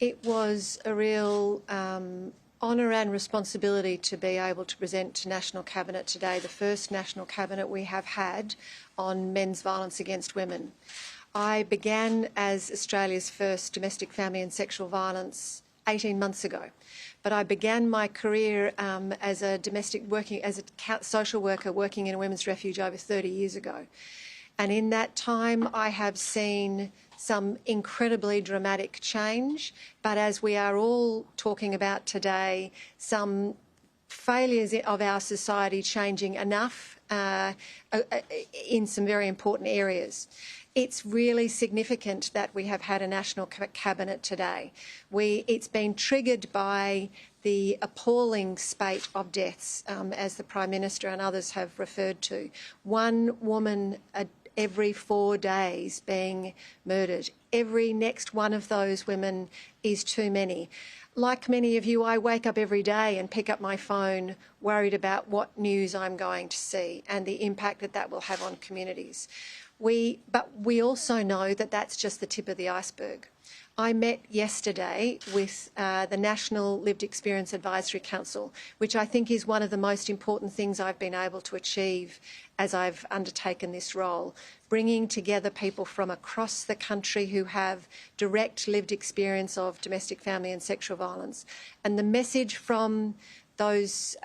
It was a real honour and responsibility to be able to present to National Cabinet today, the first National Cabinet we have had on men's violence against women. I began as Australia's first domestic, family and sexual violence 18 months ago, but I began my career as a social worker working in a women's refuge over 30 years ago. And in that time, I have seen some incredibly dramatic change, but as we are all talking about today, some failures of our society changing enough in some very important areas. It's really significant that we have had a National Cabinet today. It's been triggered by the appalling spate of deaths, as the Prime Minister and others have referred to. One woman every 4 days being murdered. Every next one of those women is too many. Like many of you, I wake up every day and pick up my phone worried about what news I'm going to see and the impact that that will have on communities. But we also know that that's just the tip of the iceberg. I met yesterday with the National Lived Experience Advisory Council, which I think is one of the most important things I've been able to achieve as I've undertaken this role, bringing together people from across the country who have direct lived experience of domestic, family and sexual violence. And the message from those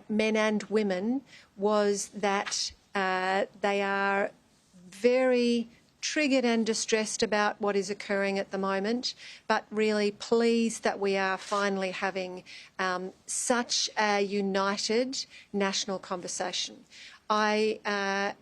men and women was that they are very triggered and distressed about what is occurring at the moment, but really pleased that we are finally having such a united national conversation. I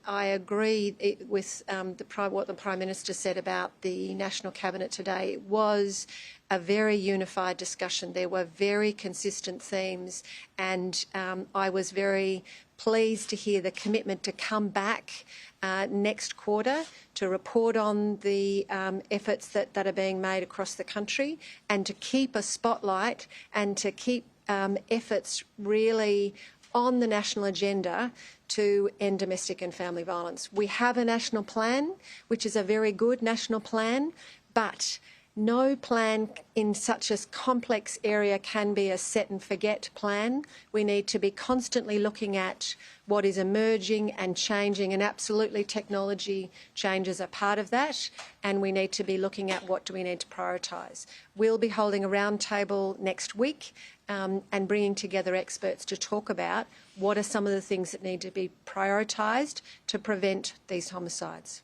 agree with what the Prime Minister said about the National Cabinet today. It was a very unified discussion. There were very consistent themes, and I was very pleased to hear the commitment to come back next quarter to report on the efforts that are being made across the country, and to keep a spotlight and to keep efforts really on the national agenda to end domestic and family violence. We have a national plan, which is a very good national plan, but no plan in such a complex area can be a set and forget plan. We need to be constantly looking at what is emerging and changing, and absolutely technology changes are part of that, and we need to be looking at what do we need to prioritise. We'll be holding a roundtable next week and bringing together experts to talk about what are some of the things that need to be prioritised to prevent these homicides.